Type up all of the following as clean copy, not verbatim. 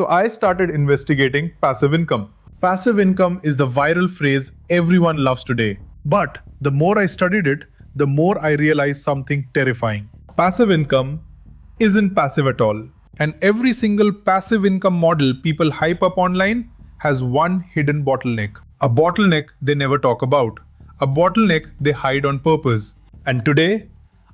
So I started investigating passive income. Passive income is the viral phrase everyone loves today. But the more I studied it, the more I realized something terrifying. Passive income isn't passive at all. And every single passive income model people hype up online has one hidden bottleneck. A bottleneck they never talk about. A bottleneck they hide on purpose. And today,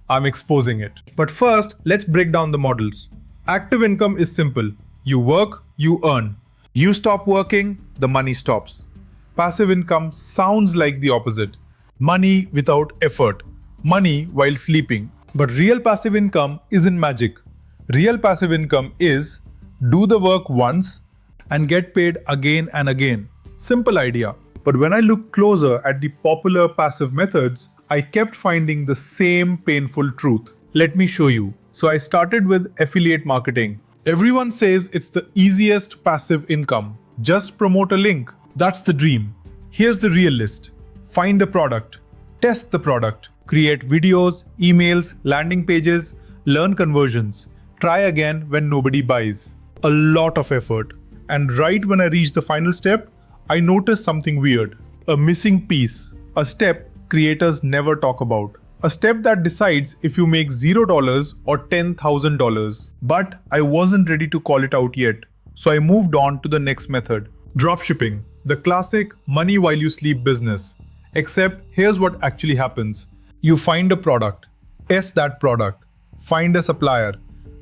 I'm exposing it. But first, let's break down the models. Active income is simple. You work, you earn. You stop working, the money stops. Passive income sounds like the opposite. Money without effort. Money while sleeping. But real passive income isn't magic. Real passive income is do the work once and get paid again and again. Simple idea. But when I looked closer at the popular passive methods, I kept finding the same painful truth. Let me show you. So I started with affiliate marketing. Everyone says it's the easiest passive income. Just promote a link. That's the dream. Here's the real list. Find a product. Test the product. Create videos, emails, landing pages, learn conversions. Try again when nobody buys. A lot of effort. And right when I reached the final step, I noticed something weird. A missing piece. A step creators never talk about. A step that decides if you make $0 or $10,000. But I wasn't ready to call it out yet. So I moved on to the next method. Dropshipping. The classic money while you sleep business. Except here's what actually happens. You find a product. Test that product. Find a supplier.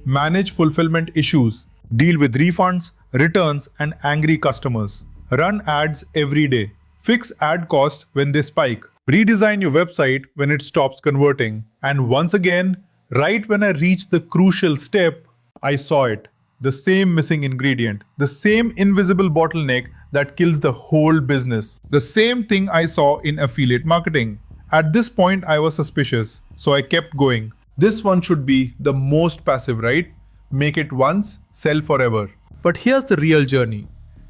Manage fulfillment issues. Deal with refunds, returns, and angry customers. Run ads every day. Fix ad costs when they spike. Redesign your website when it stops converting. And once again, right when I reached the crucial step, I saw it. The same missing ingredient. The same invisible bottleneck that kills the whole business. The same thing I saw in affiliate marketing. At this point, I was suspicious, so I kept going. This one should be the most passive, right? Make it once, sell forever. But here's the real journey.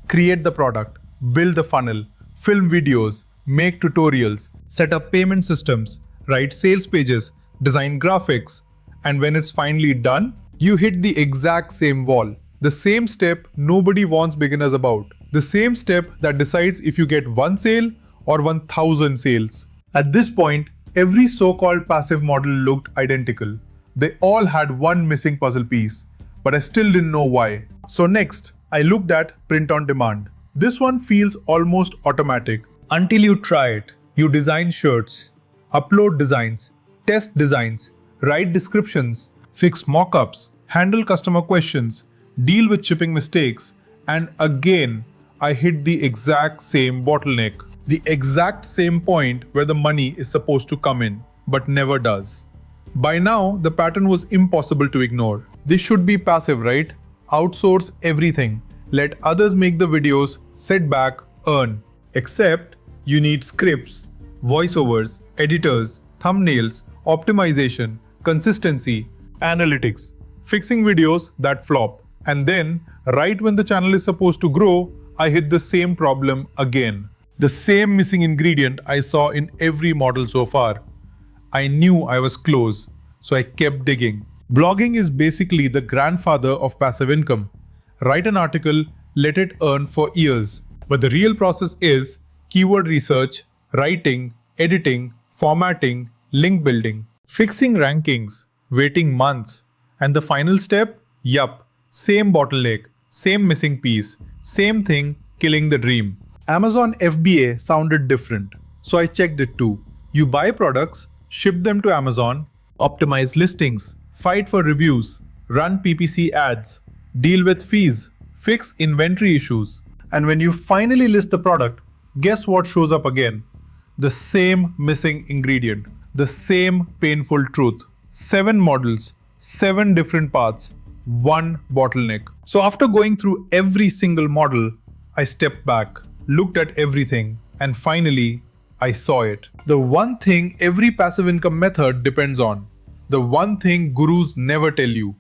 Create the product, build the funnel, film videos, make tutorials, set up payment systems, write sales pages, design graphics. And when it's finally done, you hit the exact same wall. The same step nobody warns beginners about. The same step that decides if you get one sale or 1,000 sales. At this point, every so-called passive model looked identical. They all had one missing puzzle piece, but I still didn't know why. So next, I looked at print on demand. This one feels almost automatic. Until you try it, you design shirts, upload designs, test designs, write descriptions, fix mockups, handle customer questions, deal with shipping mistakes, and again, I hit the exact same bottleneck. The exact same point where the money is supposed to come in, but never does. By now, the pattern was impossible to ignore. This should be passive, right? Outsource everything. Let others make the videos, sit back, earn. Except you need scripts, voiceovers, editors, thumbnails, optimization, consistency, analytics, fixing videos that flop. And then, right when the channel is supposed to grow, I hit the same problem again. The same missing ingredient I saw in every model so far. I knew I was close, so I kept digging. Blogging is basically the grandfather of passive income. Write an article, let it earn for years. But the real process is keyword research, writing, editing, formatting, link building, fixing rankings, waiting months. And the final step? Yup, same bottleneck, same missing piece, same thing killing the dream. Amazon FBA sounded different, so I checked it too. You buy products, ship them to Amazon, optimize listings, fight for reviews, run PPC ads, deal with fees, fix inventory issues. And when you finally list the product, guess what shows up again? The same missing ingredient, the same painful truth. 7 models, 7 different paths, 1 bottleneck. So after going through every single model, I stepped back, looked at everything, and finally, I saw it. The one thing every passive income method depends on. The one thing gurus never tell you.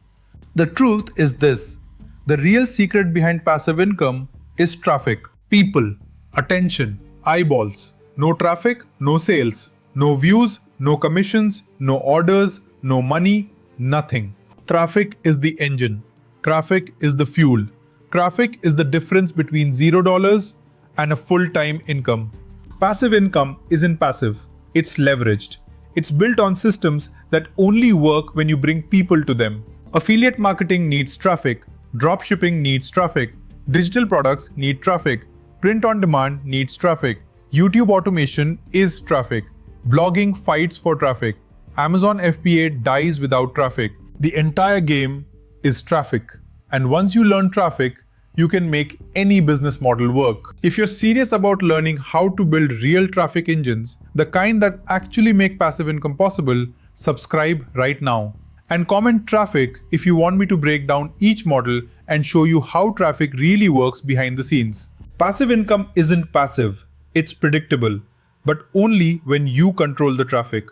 The truth is this. The real secret behind passive income is traffic. People, attention, eyeballs. No traffic, no sales. No views, no commissions, no orders, no money, nothing. Traffic is the engine. Traffic is the fuel. Traffic is the difference between $0 and a full-time income. Passive income isn't passive, it's leveraged. It's built on systems that only work when you bring people to them. Affiliate marketing needs traffic, dropshipping needs traffic, digital products need traffic, print on demand needs traffic, YouTube automation is traffic, blogging fights for traffic, Amazon FBA dies without traffic. The entire game is traffic. And once you learn traffic, you can make any business model work. If you're serious about learning how to build real traffic engines, the kind that actually make passive income possible, subscribe right now. And comment traffic if you want me to break down each model and show you how traffic really works behind the scenes. Passive income isn't passive, it's predictable, but only when you control the traffic.